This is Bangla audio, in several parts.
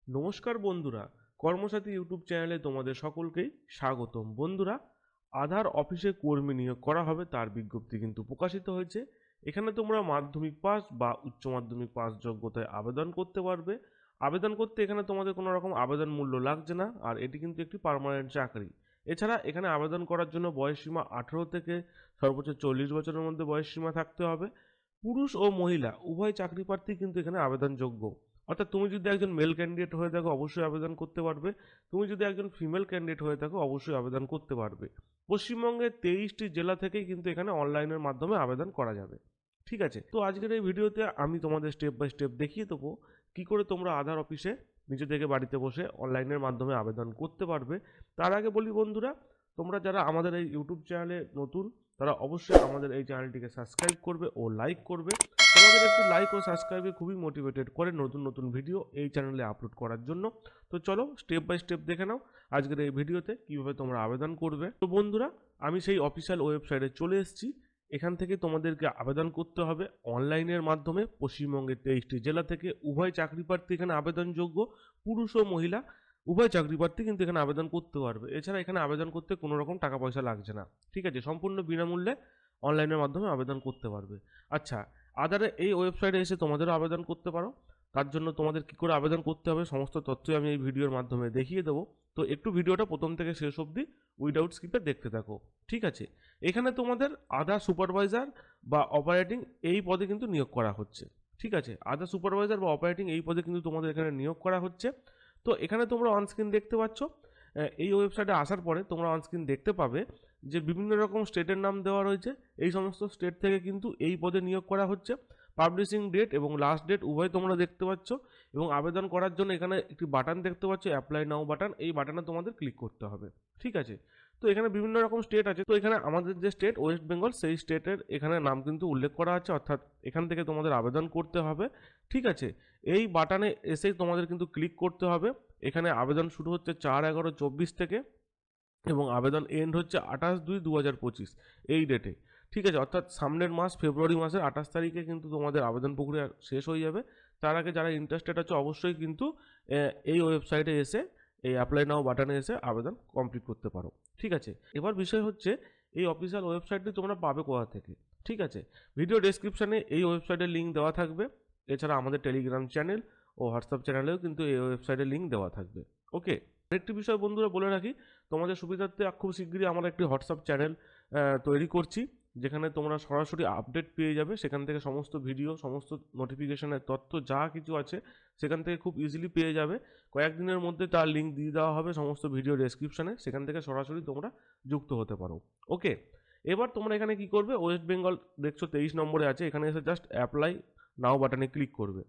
নমস্কার বন্ধুরা, কর্মসাথী ইউটিউব চ্যানেলে তোমাদের সকলকেই স্বাগতম। বন্ধুরা, আধার অফিসে কর্মী নিয়োগ করা হবে তার বিজ্ঞপ্তি কিন্তু প্রকাশিত হয়েছে। এখানে তোমরা মাধ্যমিক পাস বা উচ্চ মাধ্যমিক পাস যোগ্যতায় আবেদন করতে পারবে। আবেদন করতে এখানে তোমাদের কোনো রকম আবেদন মূল্য লাগছে না, আর এটি কিন্তু একটি পার্মানেন্ট চাকরি। এছাড়া এখানে আবেদন করার জন্য বয়সসীমা 18 থেকে সর্বোচ্চ 40 বছরের মধ্যে বয়সসীমা থাকতে হবে। পুরুষ ও মহিলা উভয় চাকরি প্রার্থী কিন্তু এখানে আবেদনযোগ্য। অর্থাৎ তুমি যদি একজন মেল ক্যান্ডিডেট হয়ে থাকো অবশ্যই আবেদন করতে পারবে, তুমি যদি একজন ফিমেল ক্যান্ডিডেট হয়ে থাকো অবশ্যই আবেদন করতে পারবে। পশ্চিমবঙ্গের 23টি জেলা থেকেই কিন্তু এখানে অনলাইনের মাধ্যমে আবেদন করা যাবে। ঠিক আছে, তো আজকের এই ভিডিওতে আমি তোমাদের স্টেপ বাই স্টেপ দেখিয়ে দেবো কী করে তোমরা আধার অফিসে নিজে থেকে বাড়িতে বসে অনলাইনের মাধ্যমে আবেদন করতে পারবে। তার আগে বলি বন্ধুরা, তোমরা যারা আমাদের এই ইউটিউব চ্যানেলে নতুন তারা অবশ্যই আমাদের এই চ্যানেলটিকে সাবস্ক্রাইব করবে ও লাইক করবে। তোমাদের একটি লাইক ও সাবস্ক্রাইবে খুবই মোটিভেটেড করে নতুন নতুন ভিডিও এই চ্যানেলে আপলোড করার জন্য। তো চলো স্টেপ বাই স্টেপ দেখে নাও আজকের এই ভিডিওতে কীভাবে তোমরা আবেদন করবে। তো বন্ধুরা, আমি সেই অফিসিয়াল ওয়েবসাইটে চলে এসেছি। এখান থেকে তোমাদেরকে আবেদন করতে হবে অনলাইনের মাধ্যমে। পশ্চিমবঙ্গের 23টি জেলা থেকে উভয় চাকরি প্রার্থী এখানে আবেদনযোগ্য। পুরুষ ও মহিলা উভয় চাকরি প্রার্থী কিন্তু এখানে আবেদন করতে পারবে। এছাড়া এখানে আবেদন করতে কোনো রকম টাকা পয়সা লাগছে না। ঠিক আছে, সম্পূর্ণ বিনামূল্যে অনলাইনের মাধ্যমে আবেদন করতে পারবে। আচ্ছা, আধারে এই ওয়েবসাইটে এসে তোমাদেরও আবেদন করতে পারো। তার জন্য তোমাদের কী করে আবেদন করতে হবে সমস্ত তথ্যই আমি এই ভিডিওর মাধ্যমে দেখিয়ে দেবো। তো একটু ভিডিওটা প্রথম থেকে শেষ অবধি উইদাউট স্কিপে দেখতে থাকো। ঠিক আছে, এখানে তোমাদের আধার সুপারভাইজার বা অপারেটিং এই পদে কিন্তু নিয়োগ করা হচ্ছে। ঠিক আছে, আধার সুপারভাইজার বা অপারেটিং এই পদে কিন্তু তোমাদের এখানে নিয়োগ করা হচ্ছে। তো এখানে তোমরা অনস্ক্রিন দেখতে পাচ্ছ। এই ওয়েবসাইটে আসার পরে তোমরা অনস্ক্রিন দেখতে পাবে যে বিভিন্ন রকম স্টেটের নাম দেওয়া রয়েছে। এই সমস্ত স্টেট থেকে কিন্তু এই পদে নিয়োগ করা হচ্ছে। পাবলিশিং ডেট এবং লাস্ট ডেট উভয় তোমরা দেখতে পাচ্ছ, এবং আবেদন করার জন্য এখানে একটি বাটন দেখতে পাচ্ছ, অ্যাপ্লাই নাও বাটন। এই বাটনে তোমাদের ক্লিক করতে হবে। ঠিক আছে, তো এখানে বিভিন্ন রকম স্টেট আছে। তো এখানে আমাদের যে স্টেট ওয়েস্ট বেঙ্গল, সেই স্টেটের এখানে নাম কিন্তু উল্লেখ করা আছে, অর্থাৎ এখান থেকে তোমাদের আবেদন করতে হবে। ঠিক আছে, এই বাটনে এসেই তোমাদের কিন্তু ক্লিক করতে হবে। এখানে আবেদন শুরু হচ্ছে 4/11/24 থেকে, এবং আবেদন এন্ড হচ্ছে 28/2/2025 এই ডেটে। ঠিক আছে, অর্থাৎ সামনের মাস ফেব্রুয়ারি মাসের 28 তারিখে কিন্তু তোমাদের আবেদন প্রক্রিয়া শেষ হয়ে যাবে। তার আগে যারা ইন্টারেস্টেড আছে অবশ্যই কিন্তু এই ওয়েবসাইটে এসে এই অ্যাপ্লাই নাও বাটনে এসে আবেদন কমপ্লিট করতে পারো। ঠিক আছে, এবার বিষয় হচ্ছে এই অফিসিয়াল ওয়েবসাইটটি তোমরা পাবে কোথা থেকে। ঠিক আছে, ভিডিও ডেসক্রিপশানে এই ওয়েবসাইটের লিঙ্ক দেওয়া থাকবে। এছাড়া আমাদের টেলিগ্রাম চ্যানেল ও হোয়াটসঅ্যাপ চ্যানেলেও কিন্তু এই ওয়েবসাইটের লিঙ্ক দেওয়া থাকবে। ওকে, আরেকটি বিষয় বন্ধুরা বলে রাখি, তোমাদের সুবিধার্থে খুব শীঘ্রই আমরা একটি হোয়াটসঅ্যাপ চ্যানেল তৈরি করছি, যেখানে তোমরা সরাসরি আপডেট পেয়ে যাবে। সেখান থেকে সমস্ত ভিডিও, সমস্ত নোটিফিকেশনের তথ্য যা কিছু আছে সেখান থেকে খুব ইজিলি পেয়ে যাবে। কয়েকদিনের মধ্যে তার লিঙ্ক দিয়ে দেওয়া হবে সমস্ত ভিডিও ডেসক্রিপশানে, সেখান থেকে সরাসরি তোমরা যুক্ত হতে পারো। ওকে, এবার তোমরা এখানে কি করবে, ওয়েস্ট বেঙ্গল দেখছো 23 নম্বরে আছে, এখানে এসে জাস্ট অ্যাপ্লাই নাও বাটনে ক্লিক করবে।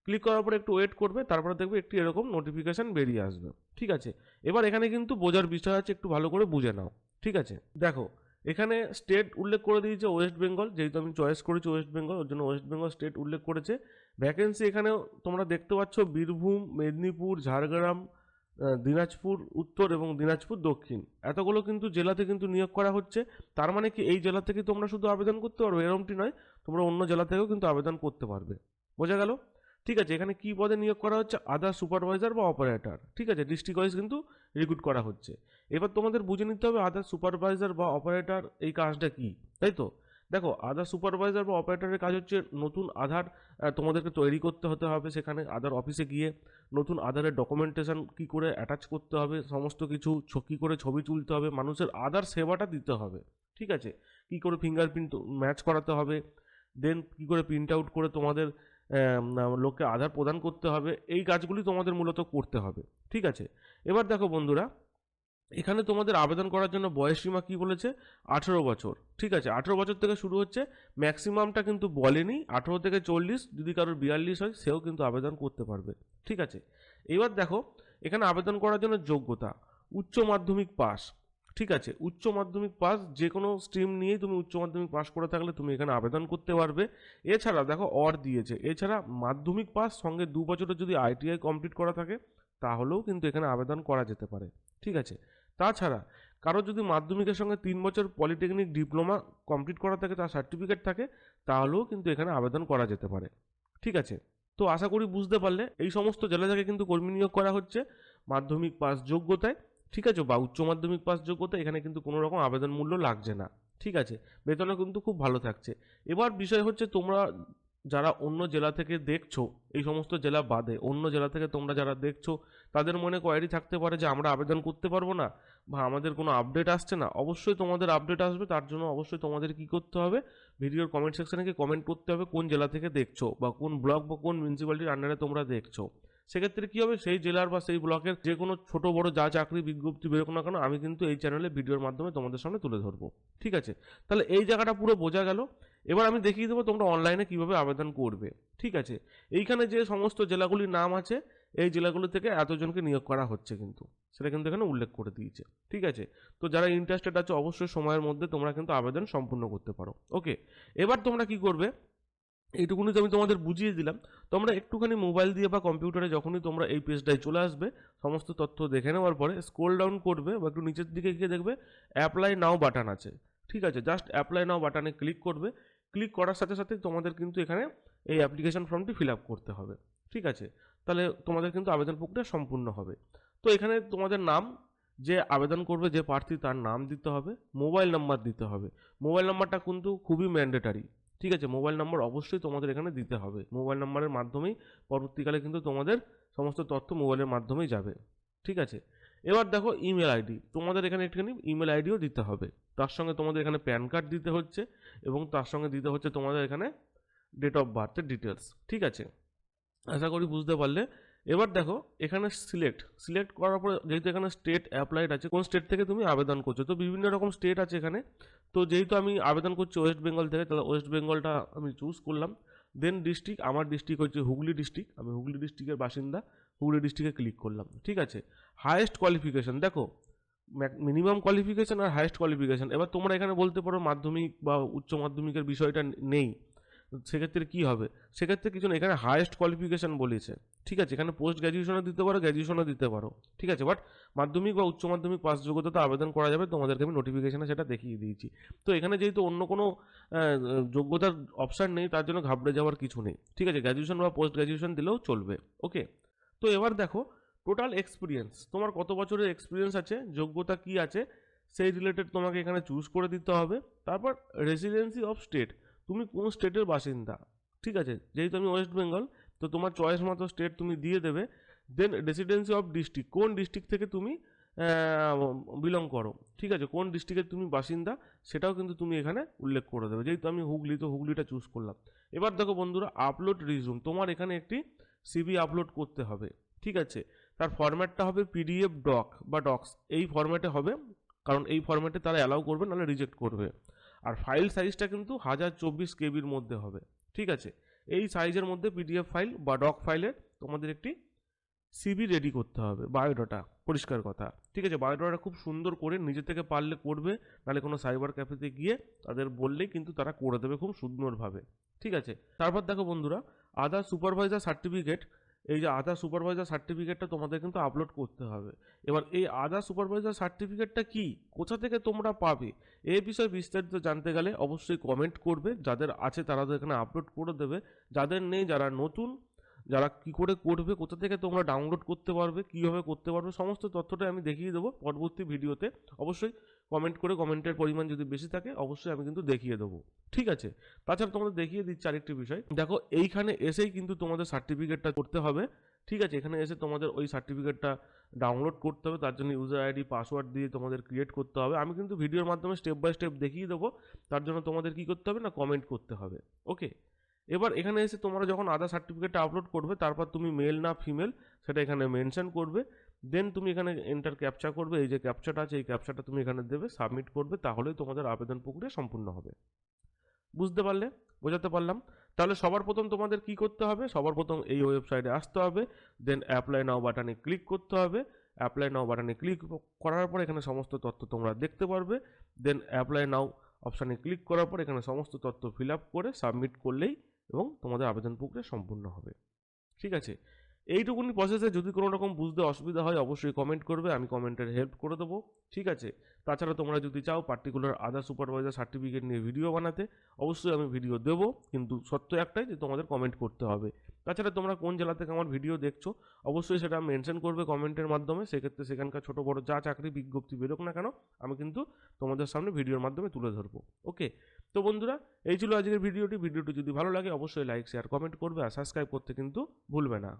ক্লিক করার পরে একটু ওয়েট করবে, তারপরে দেখবে একটি এরকম নোটিফিকেশান বেরিয়ে আসবে। ঠিক আছে, এবার এখানে কিন্তু বোঝার বিষয় আছে, একটু ভালো করে বুঝে নাও। ঠিক আছে, দেখো এখানে স্টেট উল্লেখ করে দিয়েছে ওয়েস্ট বেঙ্গল, যেহেতু আমি চয়েস করেছি ওয়েস্ট বেঙ্গল, ওর জন্য ওয়েস্ট বেঙ্গল স্টেট উল্লেখ করেছে। ভ্যাকেন্সি এখানে তোমরা দেখতে পাচ্ছ বীরভূম, মেদিনীপুর, ঝাড়গ্রাম, দিনাজপুর উত্তর এবং দিনাজপুর দক্ষিণ, এতগুলো কিন্তু জেলাতে কিন্তু নিয়োগ করা হচ্ছে। তার মানে কি এই জেলা থেকে তোমরা শুধু আবেদন করতে পারবে এরকমটি নয়, তোমরা অন্য জেলা থেকেও কিন্তু আবেদন করতে পারবে। বোঝা গেল? ঠিক আছে, এখানে কি পদে নিয়োগ করা হচ্ছে, আধার সুপারভাইজার বা অপারেটর। ঠিক আছে, ডিস্ট্রিক্ট ওয়াইজ কিন্তু রিক্রুট করা হচ্ছে। এবার তোমাদের বুঝে নিতে হবে আধার সুপারভাইজার বা অপারেটর এই কাজটা কি, তাই তো? দেখো, আধার সুপারভাইজার বা অপারেটরের কাজ হচ্ছে নতুন আধার তোমাদেরকে তৈরি করতে হতে হবে। সেখানে আধার অফিসে গিয়ে নতুন আধারের ডকুমেন্টেশন কি করে অ্যাটাচ করতে হবে, সমস্ত কিছু কী করে ছবি তুলতে হবে, মানুষের আধার সেবাটা দিতে হবে। ঠিক আছে, কি করে ফিঙ্গারপ্রিন্ট ম্যাচ করাতে হবে, দেন কি করে প্রিন্ট আউট করে তোমাদের লোককে আধার প্রদান করতে হবে, এই কাজগুলি তোমাদের মূলত করতে হবে। ঠিক আছে, এবার দেখো বন্ধুরা, এখানে তোমাদের আবেদন করার জন্য বয়সসীমা কি বলেছে, 18 বছর। ঠিক আছে, 18 বছর থেকে শুরু হচ্ছে, ম্যাক্সিমামটা কিন্তু বলেনি। 18 থেকে 40, যদি কারোর 42 হয় সেও কিন্তু আবেদন করতে পারবে। ঠিক আছে, এবার দেখো এখানে আবেদন করার জন্য যোগ্যতা উচ্চ মাধ্যমিক পাস। ঠিক আছে, উচ্চ মাধ্যমিক পাস, যে কোনো স্ট্রিম নিয়েই তুমি উচ্চ মাধ্যমিক পাস করে থাকলে তুমি এখানে আবেদন করতে পারবে। এছাড়া দেখো অর দিয়েছে, এছাড়া মাধ্যমিক পাস সঙ্গে 2 বছরের যদি ITI কমপ্লিট করা থাকে তাহলেও কিন্তু এখানে আবেদন করা যেতে পারে। ঠিক আছে, তাছাড়া কারো যদি মাধ্যমিকের সঙ্গে 3 বছর পলিটেকনিক ডিপ্লোমা কমপ্লিট করা থাকে, তার সার্টিফিকেট থাকে, তাহলেও কিন্তু এখানে আবেদন করা যেতে পারে। ঠিক আছে, তো আশা করি বুঝতে পারলে এই সমস্ত জেলা থেকে কিন্তু কর্মী নিয়োগ করা হচ্ছে মাধ্যমিক পাস যোগ্যতায়, ঠিক আছে, বা উচ্চ মাধ্যমিক পাস যোগ্যতায়। এখানে কিন্তু কোনো রকম আবেদন মূল্য লাগছে না, ঠিক আছে, বেতনও কিন্তু খুব ভালো থাকছে। এবার বিষয় হচ্ছে তোমরা যারা অন্য জেলা থেকে দেখছো, এই সমস্ত জেলা বাদে অন্য জেলা থেকে তোমরা যারা দেখছো, তাদের মনে কোয়ারি থাকতে পারে যে আমরা আবেদন করতে পারবো না বা আমাদের কোনো আপডেট আসছে না। অবশ্যই তোমাদের আপডেট আসবে, তার জন্য অবশ্যই তোমাদের কি করতে হবে, ভিডিওর কমেন্ট সেকশনে গিয়ে কমেন্ট করতে হবে কোন জেলা থেকে দেখছো বা কোন ব্লক বা কোন মিউনিসিপ্যালিটির আন্ডারে তোমরা দেখছো। সেক্ষেত্রে কী হবে, সেই জেলার বা সেই ব্লকের যে কোনো ছোটো বড়ো যা চাকরি বিজ্ঞপ্তি বেরোক না কেন, আমি কিন্তু এই চ্যানেলে ভিডিওর মাধ্যমে তোমাদের সামনে তুলে ধরবো, ঠিক আছে। তাহলে এই জায়গাটা পুরো বোঝা গেল। এবার আমি দেখিয়ে দেবো তোমরা অনলাইনে কীভাবে আবেদন করবে, ঠিক আছে। এইখানে যে সমস্ত জেলাগুলির নাম আছে, এই জেলাগুলো থেকে এতজনকে নিয়োগ করা হচ্ছে কিন্তু, সেটা কিন্তু এখানে উল্লেখ করে দিয়েছে, ঠিক আছে। তো যারা ইন্টারেস্টেড আছে অবশ্যই সময়ের মধ্যে তোমরা কিন্তু আবেদন সম্পূর্ণ করতে পারো। ওকে, এবার তোমরা কি করবে, এইটুকুনি তো আমি তোমাদের বুঝিয়ে দিলাম। তোমরা একটুখানি মোবাইল দিয়ে বা কম্পিউটারে যখনই তোমরা এই পেজটায় চলে আসবে, সমস্ত তথ্য দেখে নেওয়ার পরে স্ক্রল ডাউন করবে বা একটু নিচের দিকে গিয়ে দেখবে অ্যাপ্লাই নাও বাটন আছে, ঠিক আছে। জাস্ট অ্যাপ্লাই নাও বাটনে ক্লিক করবে। ক্লিক করার সাথে সাথে তোমাদের কিন্তু এখানে এই অ্যাপ্লিকেশন ফর্মটি ফিল আপ করতে হবে, ঠিক আছে। তাহলে তোমাদের কিন্তু আবেদন প্রক্রিয়া সম্পূর্ণ হবে। তো এখানে তোমাদের নাম, যে আবেদন করবে যে প্রার্থী তার নাম দিতে হবে, মোবাইল নাম্বার দিতে হবে। মোবাইল নাম্বারটা কিন্তু খুবই ম্যান্ডেটারি, ঠিক আছে। মোবাইল নাম্বার অবশ্যই তোমাদের এখানে দিতে হবে। মোবাইল নাম্বারের মাধ্যমেই পরবর্তীকালে কিন্তু তোমাদের সমস্ত তথ্য মোবাইলের মাধ্যমেই যাবে, ঠিক আছে। এবার দেখো ইমেল আইডি, তোমাদের এখানে একটুখানি ইমেল আইডিও দিতে হবে। তার সঙ্গে তোমাদের এখানে প্যান কার্ড দিতে হচ্ছে এবং তার সঙ্গে দিতে হচ্ছে তোমাদের এখানে ডেট অফ বার্থের ডিটেলস, ঠিক আছে। আশা করি বুঝতে পারলে। এবার দেখো এখানে সিলেক্ট করার পরে, যেহেতু এখানে স্টেট অ্যাপ্লাইড আছে, কোন স্টেট থেকে তুমি আবেদন করছো, তো বিভিন্ন রকম স্টেট আছে এখানে। তো যেহেতু আমি আবেদন করছি ওয়েস্ট বেঙ্গল থেকে, তাহলে ওয়েস্ট বেঙ্গলটা আমি চুজ করলাম। দেন ডিস্ট্রিক্ট, আমার ডিস্ট্রিক্ট হচ্ছে হুগলি ডিস্ট্রিক্ট, আমি হুগলি ডিস্ট্রিক্টের বাসিন্দা, হুগলি ডিস্ট্রিক্টে ক্লিক করলাম, ঠিক আছে। হায়েস্ট কোয়ালিফিকেশন দেখো, মিনিমাম কোয়ালিফিকেশন আর হায়েস্ট কোয়ালিফিকেশন। এবার তোমরা এখানে বলতে পারো মাধ্যমিক বা উচ্চ মাধ্যমিকের বিষয়টা নেই, সেক্ষেত্রে কী হবে, সেক্ষেত্রে কিছু না, এখানে হায়েস্ট কোয়ালিফিকেশান বলেছে, ঠিক আছে। এখানে পোস্ট গ্র্যাজুয়েশনও দিতে পারো, গ্র্যাজুয়েশনও দিতে পারো, ঠিক আছে। বাট মাধ্যমিক বা উচ্চ মাধ্যমিক পাস যোগ্যতাতে আবেদন করা যাবে, তোমাদেরকে আমি নোটিফিকেশানে সেটা দেখিয়ে দিয়েছি। তো এখানে যেহেতু অন্য কোনো যোগ্যতার অপশান নেই, তার জন্য ঘাবড়ে যাওয়ার কিছু নেই, ঠিক আছে। গ্র্যাজুয়েশন বা পোস্ট গ্র্যাজুয়েশন দিলেও চলবে। ওকে, তো এবার দেখো টোটাল এক্সপিরিয়েন্স, তোমার কত বছরের এক্সপিরিয়েন্স আছে, যোগ্যতা কি আছে, সেই রিলেটেড তোমাকে এখানে চুজ করে দিতে হবে। তারপর রেসিডেন্সি অফ স্টেট, তুমি কোন স্টেটের বাসিন্দা, ঠিক আছে। যেহেতু আমি ওয়েস্ট বেঙ্গল, তো তোমার চয়েস মতো স্টেট তুমি দিয়ে দেবে। দেন রেসিডেন্সি অফ ডিস্ট্রিক্ট, কোন ডিস্ট্রিক্ট থেকে তুমি বিলং করো, ঠিক আছে, কোন ডিস্ট্রিক্টের তুমি বাসিন্দা, সেটাও কিন্তু তুমি এখানে উল্লেখ করে দেবে। যেহেতু আমি হুগলি, তো হুগলিটা চুজ করলাম। এবার দেখো বন্ধুরা, আপলোড রিজুম, তোমার এখানে একটি সিভি আপলোড করতে হবে, ঠিক আছে। তার ফরম্যাটটা হবে পিডিএফ ডক বা ডক্স, এই ফরম্যাটে হবে, কারণ এই ফরম্যাটে তারা অ্যালাউ করবে, নাহলে রিজেক্ট করবে। আর ফাইল সাইজটা কিন্তু 1024 কেবির মধ্যে হবে, ঠিক আছে। এই সাইজের মধ্যে পিডিএফ ফাইল বা ডক ফাইলের তোমাদের একটি সিভি রেডি করতে হবে, বায়োডাটা, পরিষ্কার কথা, ঠিক আছে। বায়োডাটা খুব সুন্দর করে নিজে থেকে পারলে করবে, নাহলে কোনো সাইবার ক্যাফেতে গিয়ে তাদের বললেই কিন্তু তারা করে দেবে খুব সুন্দরভাবে, ঠিক আছে। তারপর দেখো বন্ধুরা, আদার সুপারভাইজার সার্টিফিকেট, এই যে আদার সুপারভাইজার সার্টিফিকেটটা তোমাদের কিন্তু আপলোড করতে হবে। এবার এই আদার সুপারভাইজার সার্টিফিকেটটা কি, কোথা থেকে তোমরা পাবে, এই বিষয়ে বিস্তারিত জানতে গেলে অবশ্যই কমেন্ট করবে। যাদের আছে তারা তো এখানে আপলোড করে দেবে, যাদের নেই, যারা নতুন, যারা কি করে করবে, কোথা থেকে তোমরা ডাউনলোড করতে পারবে, কীভাবে করতে পারবে, সমস্ত তথ্যটা আমি দেখিয়ে দেবো পরবর্তী ভিডিওতে। অবশ্যই কমেন্ট করে, কমেন্টের পরিমাণ যদি বেশি থাকে অবশ্যই আমি কিন্তু দেখিয়ে দেবো, ঠিক আছে। তাছাড়া তোমাদের দেখিয়ে দিচ্ছি আরেকটি বিষয়, দেখো এইখানে এসেই কিন্তু তোমাদের সার্টিফিকেটটা করতে হবে, ঠিক আছে। এখানে এসে তোমাদের ওই সার্টিফিকেটটা ডাউনলোড করতে হবে, তার জন্য ইউজার আইডি পাসওয়ার্ড দিয়ে তোমাদের ক্রিয়েট করতে হবে। আমি কিন্তু ভিডিওর মাধ্যমে স্টেপ বাই স্টেপ দেখিয়ে দেবো, তার জন্য তোমাদের কি করতে হবে না, কমেন্ট করতে হবে। ওকে, এবার এখানে এসে তোমরা যখন আধার সার্টিফিকেটটা আপলোড করবে, তারপর তুমি মেল না ফিমেল সেটা এখানে মেনশন করবে। দেন তুমি এখানে এন্টার ক্যাপচা করবে, এই যে ক্যাপচাটা আছে এই ক্যাপচাটা তুমি এখানে দেবে, সাবমিট করবে, তাহলেই তোমাদের আবেদন প্রক্রিয়া সম্পূর্ণ হবে। বুঝতে পারলে, বোঝাতে পারলাম? তাহলে সবার প্রথম তোমাদের কি করতে হবে, সবার প্রথম এই ওয়েবসাইটে আসতে হবে, দেন অ্যাপ্লাই নাও বাটনে ক্লিক করতে হবে। অ্যাপ্লাই নাও বাটনে ক্লিক করার পর এখানে সমস্ত তথ্য তোমরা দেখতে পারবে। দেন অ্যাপ্লাই নাও অপশানে ক্লিক করার পর এখানে সমস্ত তথ্য ফিল আপ করে সাবমিট করলেই এবং তোমাদের আবেদন প্রক্রিয়া সম্পূর্ণ হবে, ঠিক আছে। এইটুকুনি প্রসেসে যদি কোনো রকম বুঝতে অসুবিধা হয় অবশ্যই কমেন্ট করবে, আমি কমেন্টের হেল্প করে দেবো, ঠিক আছে। তাছাড়া তোমরা যদি চাও পার্টিকুলার আদার সুপারভাইজার সার্টিফিকেট নিয়ে ভিডিও বানাতে অবশ্যই আমি ভিডিও দেবো, কিন্তু সত্য একটাই যে তোমাদের কমেন্ট করতে হবে। তাছাড়া তোমরা কোন জেলা থেকে আমার ভিডিও দেখছো অবশ্যই সেটা মেনশন করবে কমেন্টের মাধ্যমে, সেক্ষেত্রে সেখানকার ছোটো বড়ো যা চাকরি বিজ্ঞপ্তি বেরোক না কেন আমি কিন্তু তোমাদের সামনে ভিডিওর মাধ্যমে তুলে ধরবো। ওকে, তো বন্ধুরা এই ছিল আজকের ভিডিওটি যদি ভালো লাগে অবশ্যই লাইক শেয়ার কমেন্ট করবে আর সাবস্ক্রাইব করতে কিন্তু ভুলবে না।